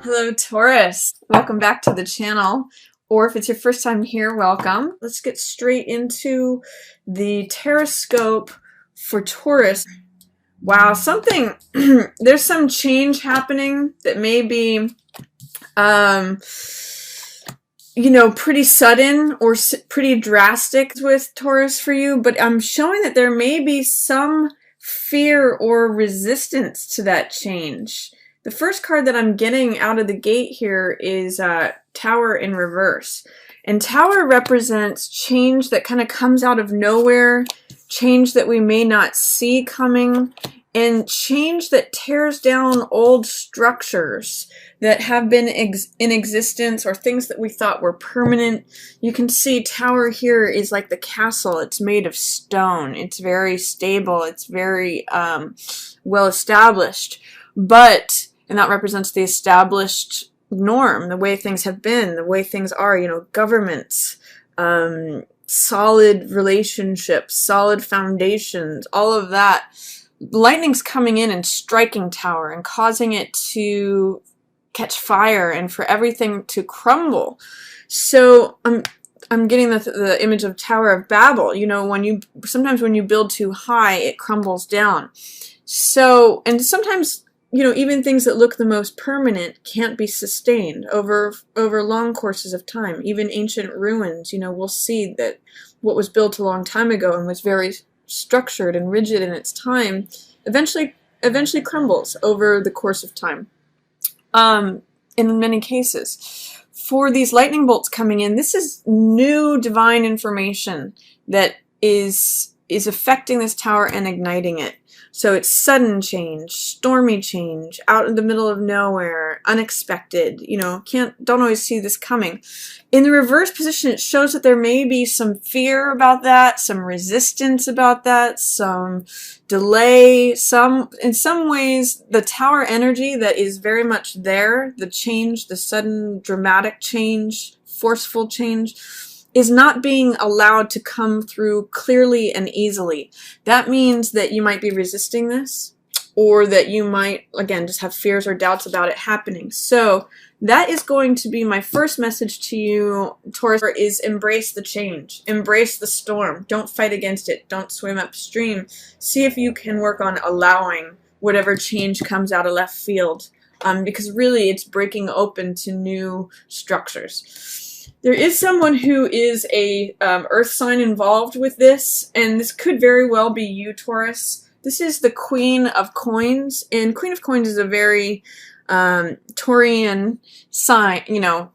Hello, Taurus. Welcome back to the channel. Or if it's your first time here, welcome. Let's get straight into the Terrascope for Taurus. Wow, there's some change happening that may be, pretty sudden or pretty drastic with Taurus for you, but I'm showing that there may be some fear or resistance to that change. The first card that I'm getting out of the gate here is Tower in reverse. And Tower represents change that kind of comes out of nowhere, change that we may not see coming, and change that tears down old structures that have been in existence or things that we thought were permanent. You can see Tower here is like the castle. It's made of stone. It's very stable. It's very well established. And that represents the established norm, the way things have been, the way things are, governments, solid relationships, solid foundations, all of that. Lightning's coming in and striking Tower and causing it to catch fire and for everything to crumble. So I'm getting the image of Tower of Babel. Sometimes when you build too high, it crumbles down. So, and sometimes, even things that look the most permanent can't be sustained over long courses of time. Even ancient ruins, we'll see that what was built a long time ago and was very structured and rigid in its time eventually crumbles over the course of time. In many cases. For these lightning bolts coming in, this is new divine information that is affecting this tower and igniting it. So it's sudden change, stormy change, out in the middle of nowhere, unexpected, don't always see this coming. In the reverse position, it shows that there may be some fear about that, some resistance about that, some delay, in some ways, the tower energy that is very much there, the change, the sudden dramatic change, forceful change, is not being allowed to come through clearly and easily. That means that you might be resisting this, or that you might, again, just have fears or doubts about it happening. So that is going to be my first message to you, Taurus, is embrace the change. Embrace the storm. Don't fight against it. Don't swim upstream. See if you can work on allowing whatever change comes out of left field, because really it's breaking open to new structures. There is someone who is a earth sign involved with this, and this could very well be you, Taurus. This is the Queen of Coins, and Queen of Coins is a very Taurian sign,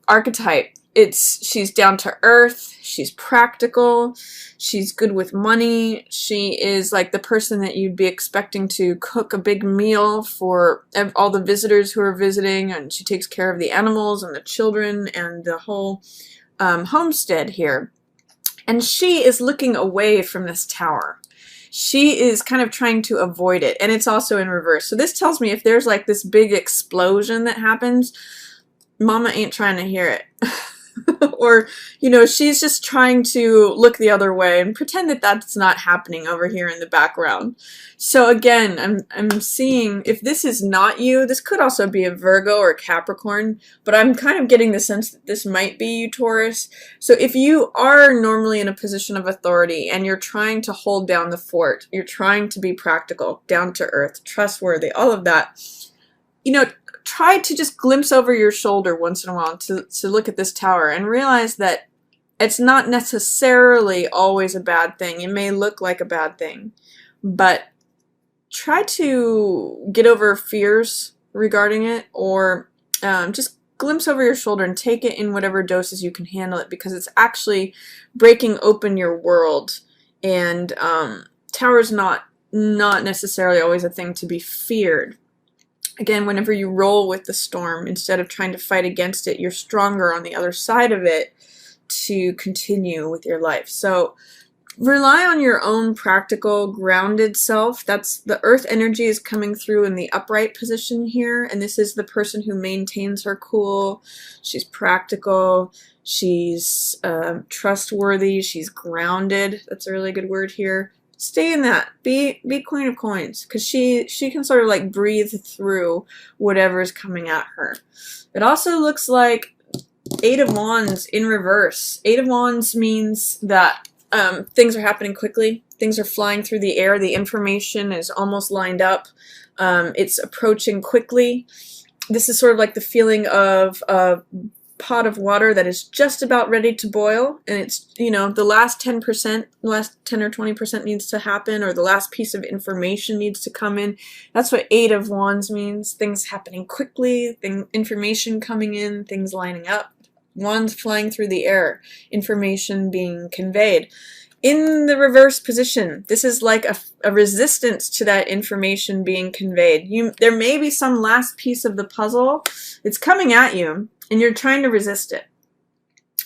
archetype. She's down to earth, she's practical, she's good with money, she is like the person that you'd be expecting to cook a big meal for all the visitors who are visiting, and she takes care of the animals and the children and the whole homestead here. And she is looking away from this tower. She is kind of trying to avoid it, and it's also in reverse. So this tells me if there's like this big explosion that happens, Mama ain't trying to hear it. Or, she's just trying to look the other way and pretend that that's not happening over here in the background. So again, I'm seeing, if this is not you, this could also be a Virgo or Capricorn, but I'm kind of getting the sense that this might be you, Taurus. So if you are normally in a position of authority and you're trying to hold down the fort, you're trying to be practical, down to earth, trustworthy, all of that, try to just glimpse over your shoulder once in a while to look at this tower and realize that it's not necessarily always a bad thing. It may look like a bad thing, but try to get over fears regarding it, or just glimpse over your shoulder and take it in whatever doses you can handle it, because it's actually breaking open your world. And tower's not necessarily always a thing to be feared. Again, whenever you roll with the storm, instead of trying to fight against it, you're stronger on the other side of it to continue with your life. So rely on your own practical, grounded self. That's the earth energy is coming through in the upright position here, and this is the person who maintains her cool. She's practical. She's trustworthy. She's grounded. That's a really good word here. Stay in that. Be Queen of Coins, because she can sort of like breathe through whatever is coming at her. It also looks like Eight of Wands in reverse. Eight of Wands means that things are happening quickly. Things are flying through the air. The information is almost lined up. It's approaching quickly. This is sort of like the feeling of a pot of water that is just about ready to boil, and it's, you know, the last 10%, the last 10 or 20% needs to happen, or the last piece of information needs to come in. That's what Eight of Wands means. Things happening quickly, information coming in, things lining up. Wands flying through the air, information being conveyed. In the reverse position, this is like a resistance to that information being conveyed. There may be some last piece of the puzzle. It's coming at you, and you're trying to resist it.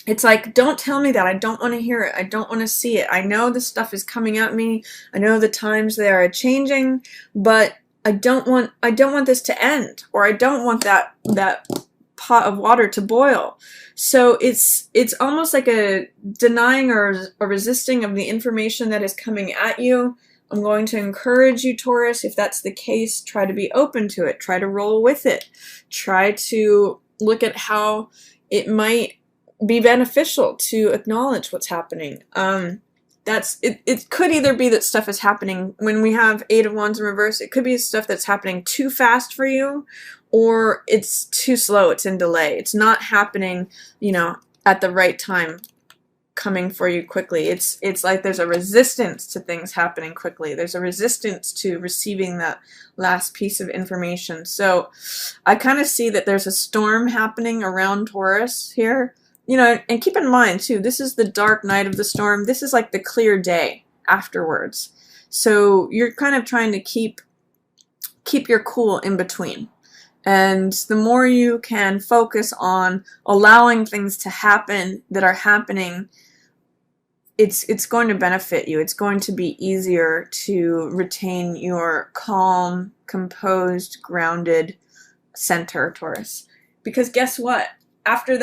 It's like, don't tell me that. I don't want to hear it. I don't want to see it. I know this stuff is coming at me. I know the times they are changing, but I don't want this to end, or I don't want that pot of water to boil. So it's almost like a denying or a resisting of the information that is coming at you. I'm going to encourage you, Taurus, if that's the case, try to be open to it. Try to roll with it. Try to look at how it might be beneficial to acknowledge what's happening. It could either be that stuff is happening when we have Eight of Wands in reverse. It could be stuff that's happening too fast for you, or it's too slow, it's in delay. It's not happening, you know, at the right time, coming for you quickly. It's like there's a resistance to things happening quickly. There's a resistance to receiving that last piece of information. So I kind of see that there's a storm happening around Taurus here. You know, and keep in mind too, this is the dark night of the storm. This is like the clear day afterwards. So you're kind of trying to keep your cool in between. And the more you can focus on allowing things to happen that are happening, it's going to benefit you. It's going to be easier to retain your calm, composed, grounded center, Taurus. Because guess what? After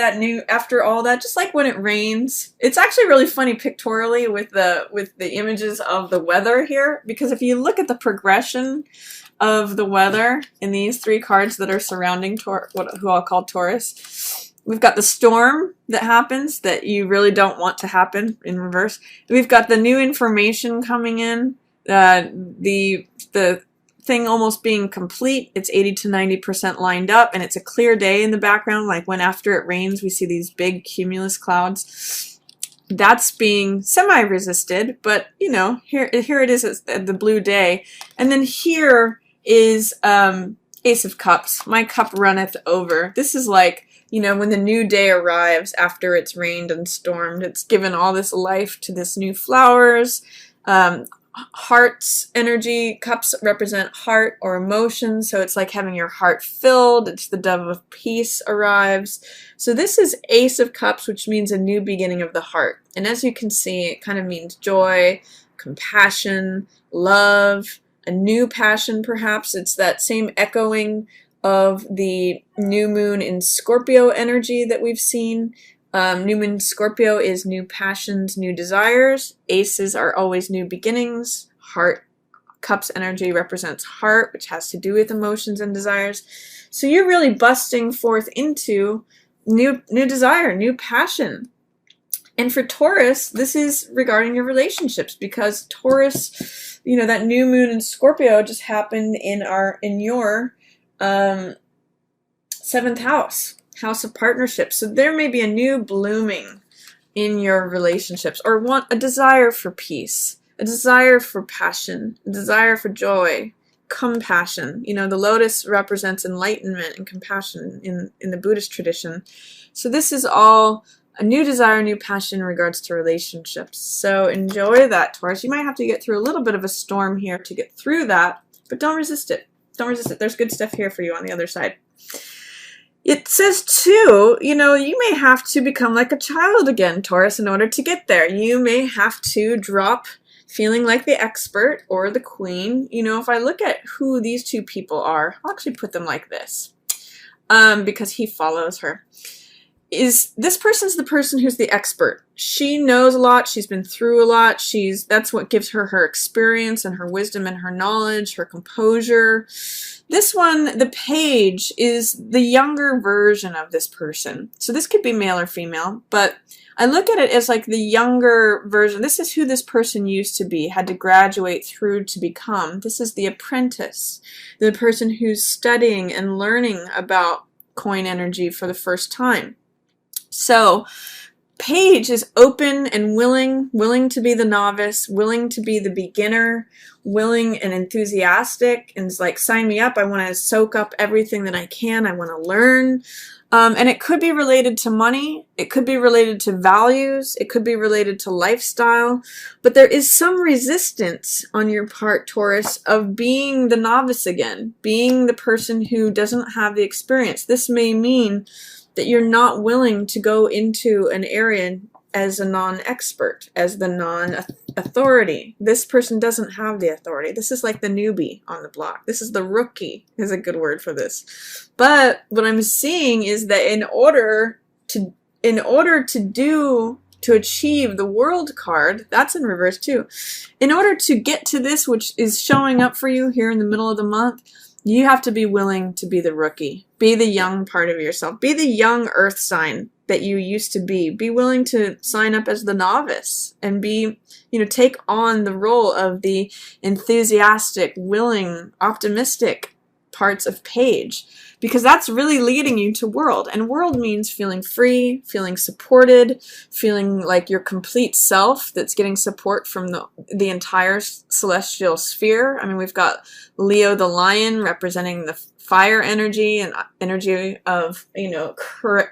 all that, just like when it rains, it's actually really funny pictorially with the images of the weather here, because if you look at the progression of the weather in these three cards that are surrounding who I'll call Taurus, we've got the storm that happens that you really don't want to happen in reverse. We've got the new information coming in, the thing almost being complete. It's 80 to 90% lined up, and it's a clear day in the background, like when after it rains we see these big cumulus clouds. That's being semi-resisted, but you know, here it is at the blue day. And then here is Ace of Cups. My cup runneth over. This is like, you know, when the new day arrives after it's rained and stormed, it's given all this life to this new flowers. Heart's energy. Cups represent heart or emotion, so it's like having your heart filled. It's the dove of peace arrives. So this is Ace of Cups, which means a new beginning of the heart. And as you can see, it kind of means joy, compassion, love, a new passion perhaps. It's that same echoing of the new moon in Scorpio energy that we've seen. New moon Scorpio is new passions, new desires. Aces are always new beginnings. Heart, Cups energy represents heart, which has to do with emotions and desires. So you're really busting forth into new desire, new passion. And for Taurus, this is regarding your relationships, because Taurus, you know, that new moon in Scorpio just happened in your 7th house. House of partnerships. So there may be a new blooming in your relationships, or a desire for peace, a desire for passion, a desire for joy, compassion. You know, the lotus represents enlightenment and compassion in the Buddhist tradition. So this is all a new desire, new passion in regards to relationships. So enjoy that, Taurus. You might have to get through a little bit of a storm here to get through that, but don't resist it. Don't resist it. There's good stuff here for you on the other side. It says, too, you know, you may have to become like a child again, Taurus, in order to get there. You may have to drop feeling like the expert or the queen. You know, if I look at who these two people are, I'll actually put them like this, because he follows her. is this person's the person who's the expert. She knows a lot. She's been through a lot. That's what gives her her experience and her wisdom and her knowledge, her composure. This one, the page, is the younger version of this person. So this could be male or female, but I look at it as like the younger version. This is who this person used to be, had to graduate through to become. This is the apprentice, the person who's studying and learning about coin energy for the first time. So page is open and willing to be the novice, willing to be the beginner, willing and enthusiastic, and is like, sign me up. I want to soak up everything that I can. I want to learn. And it could be related to money. It could be related to values. It could be related to lifestyle. But there is some resistance on your part, Taurus, of being the novice again, being the person who doesn't have the experience. This may mean that you're not willing to go into an area as a non-expert, as the non-authority. This person doesn't have the authority. This is like the newbie on the block. This is the rookie, is a good word for this. But what I'm seeing is that in order to achieve the world card, that's in reverse too. In order to get to this, which is showing up for you here in the middle of the month, you have to be willing to be the rookie. Be the young part of yourself. Be the young earth sign that you used to be. Be willing to sign up as the novice and take on the role of the enthusiastic, willing, optimistic parts of page, because that's really leading you to world. And world means feeling free, feeling supported, feeling like your complete self that's getting support from the entire celestial sphere. I mean, we've got Leo the lion representing the fire energy and energy of,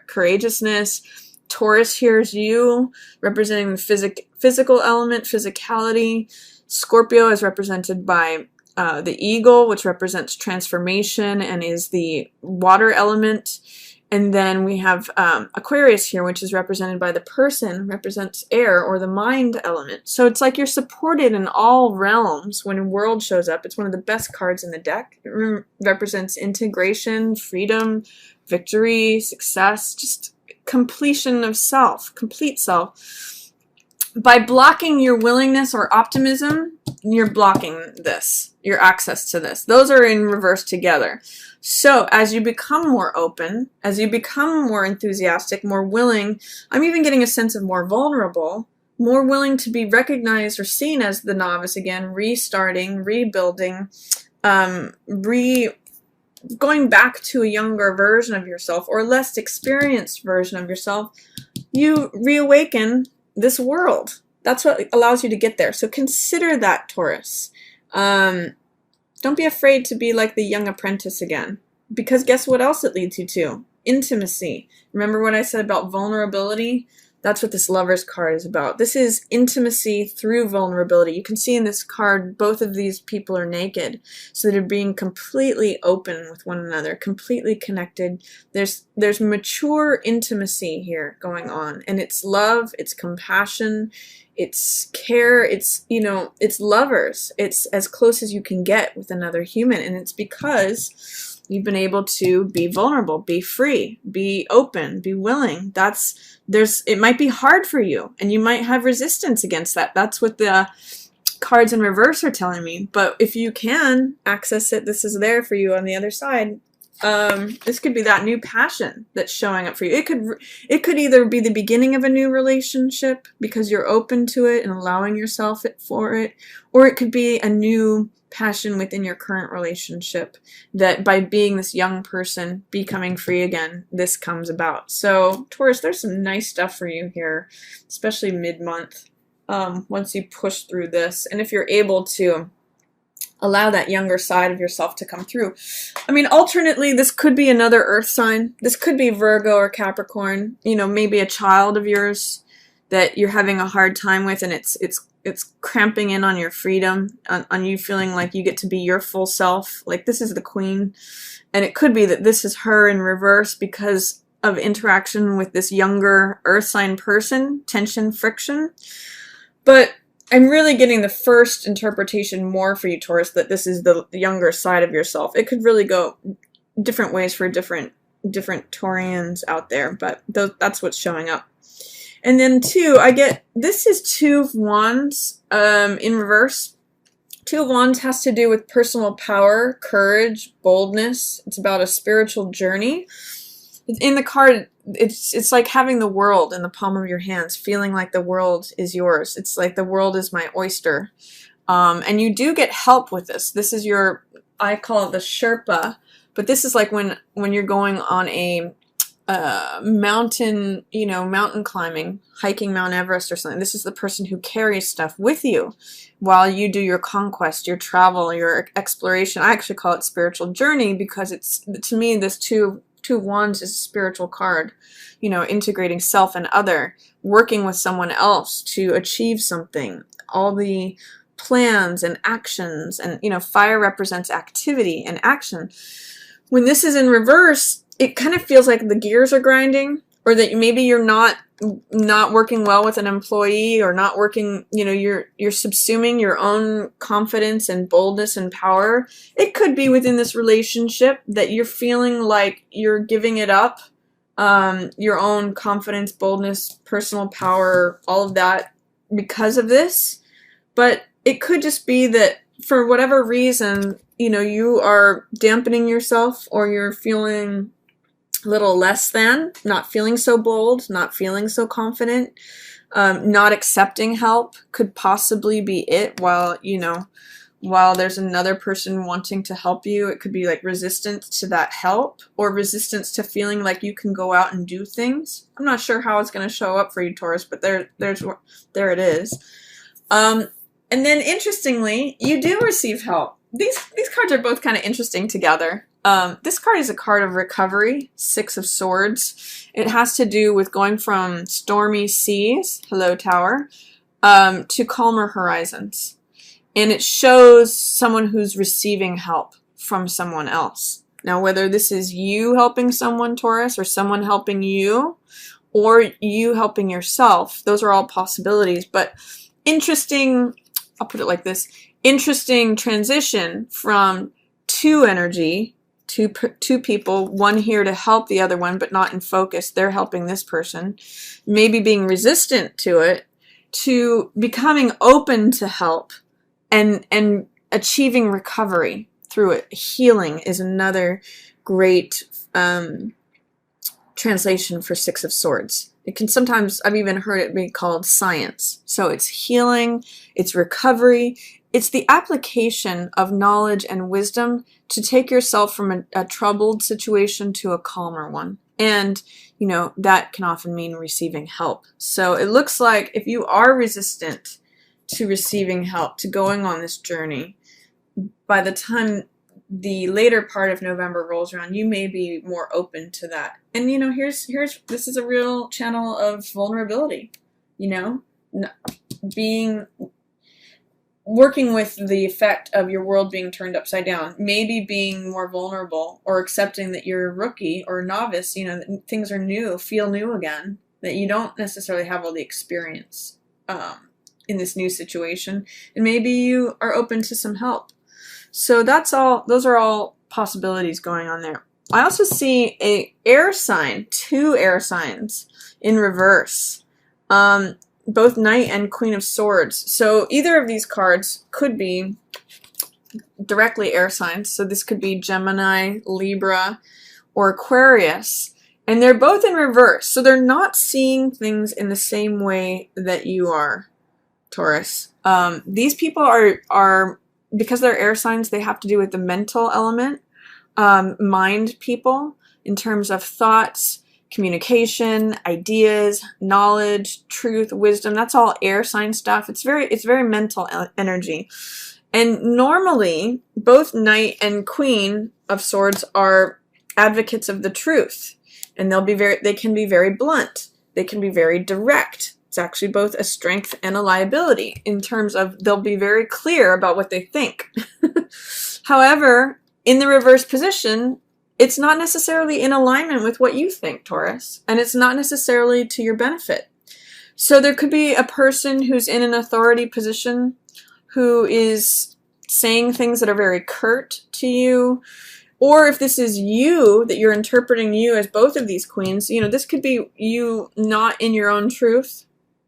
courageousness. Taurus here is you, representing the physical element, physicality. Scorpio is represented by the eagle, which represents transformation and is the water element. And then we have Aquarius here, which is represented by the person, represents air or the mind element. So it's like you're supported in all realms when world shows up. It's one of the best cards in the deck. It represents integration, freedom, victory, success, just completion of self, complete self. By blocking your willingness or optimism, you're blocking this, your access to this. Those are in reverse together. So as you become more open, as you become more enthusiastic, more willing, I'm even getting a sense of more vulnerable, more willing to be recognized or seen as the novice again, restarting, rebuilding, going back to a younger version of yourself or less experienced version of yourself, you reawaken this world. That's what allows you to get there. So consider that, Taurus. Don't be afraid to be like the young apprentice again, because guess what else it leads you to? Intimacy. Remember what I said about vulnerability? That's what this Lover's card is about. This is intimacy through vulnerability. You can see in this card, both of these people are naked. So they're being completely open with one another, completely connected. There's mature intimacy here going on. And it's love, it's compassion, it's care, it's lovers. It's as close as you can get with another human. And it's because you've been able to be vulnerable, be free, be open, be willing. It might be hard for you, and you might have resistance against that. That's what the cards in reverse are telling me. But if you can access it, this is there for you on the other side. This could be that new passion that's showing up for you. It could either be the beginning of a new relationship because you're open to it and allowing yourself for it, or it could be a new passion within your current relationship that by being this young person becoming free again, this comes about. So Taurus, there's some nice stuff for you here, especially mid-month, once you push through this. And if you're able to allow that younger side of yourself to come through. I mean, alternately, this could be another earth sign. This could be Virgo or Capricorn, maybe a child of yours that you're having a hard time with, and it's cramping in on your freedom, on you feeling like you get to be your full self. Like, this is the queen, and it could be that this is her in reverse because of interaction with this younger earth sign person, tension, friction. But I'm really getting the first interpretation more for you, Taurus, that this is the younger side of yourself. It could really go different ways for different different Taurians out there, but that's what's showing up. And then 2, I get, this is 2 of Wands in reverse. 2 of Wands has to do with personal power, courage, boldness. It's about a spiritual journey. In the card, it's like having the world in the palm of your hands, feeling like the world is yours. It's like the world is my oyster. And you do get help with this. This is your, I call it the Sherpa, but this is like when you're going on a mountain, mountain climbing, hiking Mount Everest or something. This is the person who carries stuff with you while you do your conquest, your travel, your exploration. I actually call it spiritual journey because it's, to me, this two of Wands is a spiritual card, integrating self and other, working with someone else to achieve something, all the plans and actions, and fire represents activity and action. When this is in reverse, it kind of feels like the gears are grinding, or that maybe you're not working well with an employee, or not working, you're subsuming your own confidence and boldness and power. It could be within this relationship that you're feeling like you're giving it up, your own confidence, boldness, personal power, all of that because of this. But it could just be that for whatever reason, you are dampening yourself, or you're feeling a little less than, not feeling so bold, not feeling so confident, not accepting help could possibly be it. While there's another person wanting to help you, it could be like resistance to that help, or resistance to feeling like you can go out and do things. I'm not sure how it's going to show up for you, Taurus, but there it is. And then interestingly, you do receive help. These cards are both kind of interesting together. This card is a card of recovery, 6 of Swords. It has to do with going from stormy seas, hello Tower, to calmer horizons. And it shows someone who's receiving help from someone else. Now, whether this is you helping someone, Taurus, or someone helping you, or you helping yourself, those are all possibilities. But interesting, I'll put it like this, interesting transition from 2 energy, two people, one here to help the other one, but not in focus. They're helping this person, maybe being resistant to it, to becoming open to help and achieving recovery through it. Healing is another great translation for 6 of Swords. It can sometimes, I've even heard it be called science. So it's healing, it's recovery, it's the application of knowledge and wisdom to take yourself from a troubled situation to a calmer one. And, that can often mean receiving help. So it looks like if you are resistant to receiving help, to going on this journey, by the time the later part of November rolls around, you may be more open to that. And this is a real channel of vulnerability, working with the effect of your world being turned upside down, maybe being more vulnerable, or accepting that you're a rookie or a novice, that things are new, feel new again, that you don't necessarily have all the experience in this new situation, and maybe you are open to some help. So those are all possibilities going on there. I also see a air sign, 2 air signs in reverse, both Knight and Queen of Swords. So either of these cards could be directly air signs. So this could be Gemini, Libra, or Aquarius. And they're both in reverse. So they're not seeing things in the same way that you are, Taurus. These people are because they're air signs, they have to do with the mental element, mind people, in terms of thoughts, communication, ideas, knowledge, truth, wisdom. That's all air sign stuff. It's very mental energy. And normally, both Knight and Queen of Swords are advocates of the truth. And they can be very blunt. They can be very direct. It's actually both a strength and a liability in terms of they'll be very clear about what they think. However, in the reverse position, it's not necessarily in alignment with what you think, Taurus, and it's not necessarily to your benefit. So there could be a person who's in an authority position who is saying things that are very curt to you, Or if this is you, that you're interpreting you as both of these queens, you know, this could be you not in your own truth,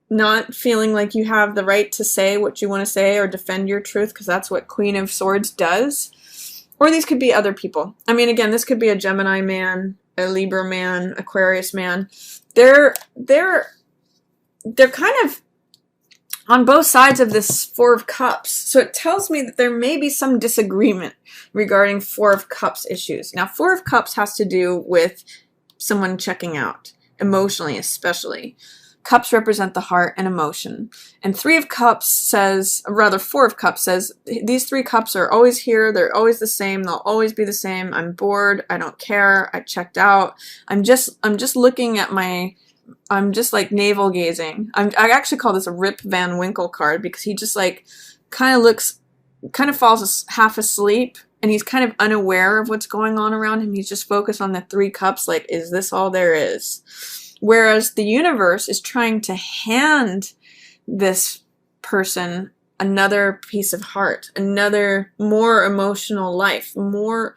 not feeling like you have the right to say what you want to say or defend your truth, because that's what Queen of Swords does. Or these could be other people. I mean, again, this could be a Gemini man, a Libra man, Aquarius man. They're kind of on both sides of this Four of Cups. So it tells me that there may be some disagreement regarding Four of Cups issues. Now, Four of Cups has to do with someone checking out, emotionally especially. Cups represent the heart and emotion. And Three of Cups says, or rather Four of Cups says, these three cups are always here, they're always the same, they'll always be the same. I'm bored, I don't care, I checked out. I'm just looking at my, I'm just like navel gazing. I actually call this a Rip Van Winkle card, because he just like kind of falls half asleep, and he's kind of unaware of what's going on around him. He's just focused on the three cups, like, is this all there is? Whereas the universe is trying to hand this person another piece of heart, another more emotional life, more,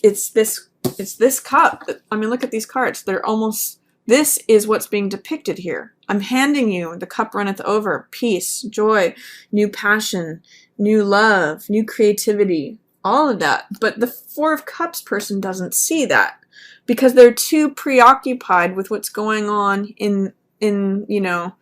it's this cup. I mean, look at these cards. They're almost, this is what's being depicted here. I'm handing you the cup runneth over, peace, joy, new passion, new love, new creativity, all of that. But the Four of Cups person doesn't see that, because they're too preoccupied with what's going on in you know,